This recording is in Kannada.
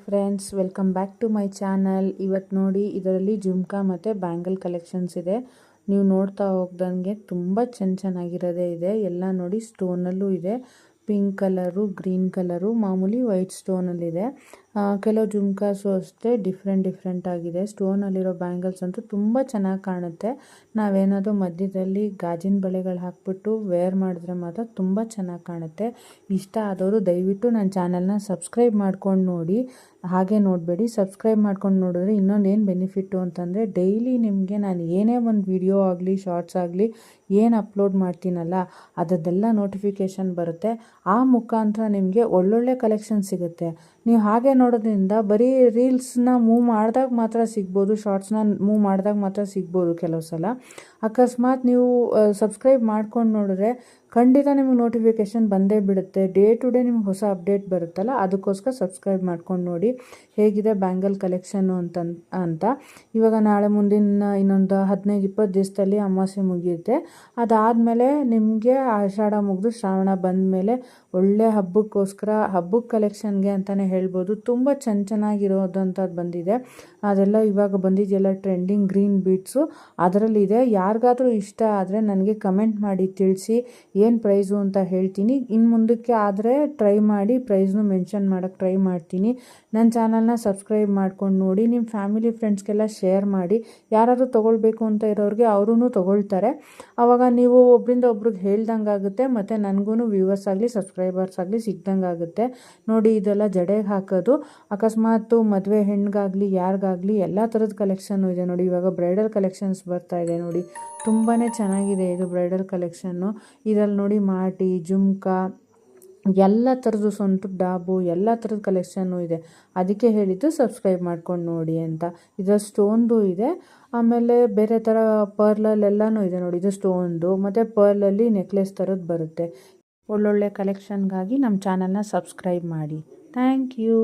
Friends, welcome back to my channel. ಇವತ್ತು ನೋಡಿ ಇದರಲ್ಲಿ ಜುಮ್ಕಾ ಮತ್ತು ಬ್ಯಾಂಗಲ್ ಕಲೆಕ್ಷನ್ಸ್ ಇದೆ. ನೀವು ನೋಡ್ತಾ ಹೋಗ್ದಂಗೆ ತುಂಬ ಚೆನ್ನಾಗಿರೋದೇ ಇದೆ. ಎಲ್ಲ ನೋಡಿ ಸ್ಟೋನಲ್ಲೂ ಇದೆ. ಪಿಂಕ್ ಕಲರು, ಗ್ರೀನ್ ಕಲರು, ಮಾಮೂಲಿ ವೈಟ್ ಸ್ಟೋನಲ್ಲಿದೆ. ಕೆಲವು ಜುಮ್ಕಾಸು ಅಷ್ಟೇ ಡಿಫ್ರೆಂಟ್ ಆಗಿದೆ. ಸ್ಟೋನಲ್ಲಿರೋ ಬ್ಯಾಂಗಲ್ಸ್ ಅಂತೂ ತುಂಬ ಚೆನ್ನಾಗಿ ಕಾಣುತ್ತೆ. ನಾವೇನಾದರೂ ಮಧ್ಯದಲ್ಲಿ ಗಾಜಿನ ಬಳೆಗಳು ಹಾಕ್ಬಿಟ್ಟು ವೇರ್ ಮಾಡಿದ್ರೆ ಮಾತ್ರ ತುಂಬ ಚೆನ್ನಾಗಿ ಕಾಣುತ್ತೆ. ಇಷ್ಟ ಆದವರು ದಯವಿಟ್ಟು ನನ್ನ ಚಾನಲ್ನ ಸಬ್ಸ್ಕ್ರೈಬ್ ಮಾಡ್ಕೊಂಡು ನೋಡಿ. ಹಾಗೆ ನೋಡಬೇಡಿ, ಸಬ್ಸ್ಕ್ರೈಬ್ ಮಾಡ್ಕೊಂಡು ನೋಡಿದ್ರೆ ಇನ್ನೊಂದು ಏನು ಬೆನಿಫಿಟ್ಟು ಅಂತಂದರೆ ಡೈಲಿ ನಿಮಗೆ ನಾನು ಏನೇ ಒಂದು ವಿಡಿಯೋ ಆಗಲಿ ಶಾರ್ಟ್ಸ್ ಆಗಲಿ ಏನು ಅಪ್ಲೋಡ್ ಮಾಡ್ತೀನಲ್ಲ ಅದರದ್ದೆಲ್ಲ ನೋಟಿಫಿಕೇಷನ್ ಬರುತ್ತೆ. ಆ ಮುಖಾಂತರ ನಿಮಗೆ ಒಳ್ಳೊಳ್ಳೆ ಕಲೆಕ್ಷನ್ ಸಿಗುತ್ತೆ. ನೀವು ಹಾಗೆ ನೋಡೋದ್ರಿಂದ ಬರೀ ರೀಲ್ಸ್ನ ಮೂವ್ ಮಾಡಿದಾಗ ಮಾತ್ರ ಸಿಗ್ಬೋದು, ಶಾರ್ಟ್ಸ್ನ ಮೂವ್ ಮಾಡಿದಾಗ ಮಾತ್ರ ಸಿಗ್ಬೋದು. ಕೆಲವು ಸಲ ಅಕಸ್ಮಾತ್ ನೀವು ಸಬ್ಸ್ಕ್ರೈಬ್ ಮಾಡ್ಕೊಂಡು ನೋಡಿದ್ರೆ ಖಂಡಿತ ನಿಮಗೆ ನೋಟಿಫಿಕೇಷನ್ ಬಂದೇ ಬಿಡುತ್ತೆ. ಡೇ ಟು ಡೇ ನಿಮ್ಗೆ ಹೊಸ ಅಪ್ಡೇಟ್ ಬರುತ್ತಲ್ಲ, ಅದಕ್ಕೋಸ್ಕರ ಸಬ್ಸ್ಕ್ರೈಬ್ ಮಾಡ್ಕೊಂಡು ನೋಡಿ ಹೇಗಿದೆ ಬ್ಯಾಂಗಲ್ ಕಲೆಕ್ಷನ್ನು ಅಂತ. ಇವಾಗ ನಾಳೆ ಮುಂದಿನ ಇನ್ನೊಂದು 15-20 ದಿವಸದಲ್ಲಿ ಅಮಾವಾಸ್ಯೆ ಮುಗಿಯುತ್ತೆ. ಅದಾದಮೇಲೆ ನಿಮಗೆ ಆಷಾಢ ಮುಗಿದು ಶ್ರಾವಣ ಬಂದ ಮೇಲೆ ಒಳ್ಳೆ ಹಬ್ಬಕ್ಕೆ ಕಲೆಕ್ಷನ್ಗೆ ಅಂತಲೇ ಹೇಳ್ಬೋದು. ತುಂಬ ಚೆನ್ನಾಗಿರೋದಂಥದ್ದು ಬಂದಿದೆ. ಅದೆಲ್ಲ ಇವಾಗ ಬಂದಿದೆಯಲ್ಲ ಟ್ರೆಂಡಿಂಗ್ ಗ್ರೀನ್ ಬೀಡ್ಸು, ಅದರಲ್ಲಿದೆ. ಯಾರಿಗಾದರೂ ಇಷ್ಟ ಆದರೆ ನನಗೆ ಕಮೆಂಟ್ ಮಾಡಿ ತಿಳಿಸಿ ಏನು ಪ್ರೈಸು ಅಂತ ಹೇಳ್ತೀನಿ. ಇನ್ನು ಮುಂದಕ್ಕೆ ಆದರೆ ಟ್ರೈ ಮಾಡಿ ಪ್ರೈಸ್ನು ಮೆನ್ಷನ್ ಮಾಡೋಕ್ಕೆ ಟ್ರೈ ಮಾಡ್ತೀನಿ. ನನ್ನ ಚಾನಲ್ನ ಸಬ್ಸ್ಕ್ರೈಬ್ ಮಾಡ್ಕೊಂಡು ನೋಡಿ, ನಿಮ್ಮ ಫ್ಯಾಮಿಲಿ ಫ್ರೆಂಡ್ಸ್ಗೆಲ್ಲ ಶೇರ್ ಮಾಡಿ. ಯಾರಾದರೂ ತೊಗೊಳ್ಬೇಕು ಅಂತ ಇರೋರಿಗೆ ಅವರೂ ತೊಗೊಳ್ತಾರೆ. ಆವಾಗ ನೀವು ಒಬ್ಬರಿಂದ ಒಬ್ರಿಗೆ ಹೇಳ್ದಂಗೆ ಆಗುತ್ತೆ, ಮತ್ತು ನನಗೂ ವ್ಯೂವರ್ಸ್ ಆಗಲಿ ಸಬ್ಸ್ಕ್ರೈಬರ್ಸ್ ಆಗಲಿ ಸಿಗ್ದಂಗೆ ಆಗುತ್ತೆ. ನೋಡಿ, ಇದೆಲ್ಲ ಜಡೆಗೆ ಹಾಕೋದು. ಅಕಸ್ಮಾತು ಮದುವೆ ಹೆಣ್ಣಿಗಾಗಲಿ ಯಾರಿಗಾಗಲಿ ಎಲ್ಲ ಥರದ ಕಲೆಕ್ಷನ್ನು ಇದೆ. ನೋಡಿ, ಇವಾಗ ಬ್ರೈಡಲ್ ಕಲೆಕ್ಷನ್ಸ್ ಬರ್ತಾ ಇದೆ. ನೋಡಿ, ತುಂಬಾ ಚೆನ್ನಾಗಿದೆ ಇದು ಬ್ರೈಡಲ್ ಕಲೆಕ್ಷನ್ನು. ಇದರಲ್ಲಿ ನೋಡಿ ಮಾಟಿ, ಜುಮ್ಕಾ, ಎಲ್ಲ ಥರದ್ದು ಸ್ವಂತ ಡಾಬು, ಎಲ್ಲ ಥರದ ಕಲೆಕ್ಷನ್ನು ಇದೆ. ಅದಕ್ಕೆ ಹೇಳಿದ್ದು ಸಬ್ಸ್ಕ್ರೈಬ್ ಮಾಡ್ಕೊಂಡು ನೋಡಿ ಅಂತ. ಇದರ ಸ್ಟೋನ್ದು ಇದೆ, ಆಮೇಲೆ ಬೇರೆ ಥರ ಪರ್ಲಲ್ಲೆಲ್ಲನೂ ಇದೆ. ನೋಡಿ, ಇದು ಸ್ಟೋನ್ದು ಮತ್ತು ಪರ್ಲಲ್ಲಿ ನೆಕ್ಲೆಸ್ ಥರದ್ದು ಬರುತ್ತೆ. ಒಳ್ಳೊಳ್ಳೆ ಕಲೆಕ್ಷನ್ಗಾಗಿ ನಮ್ಮ ಚಾನಲ್ನ ಸಬ್ಸ್ಕ್ರೈಬ್ ಮಾಡಿ. Thank you.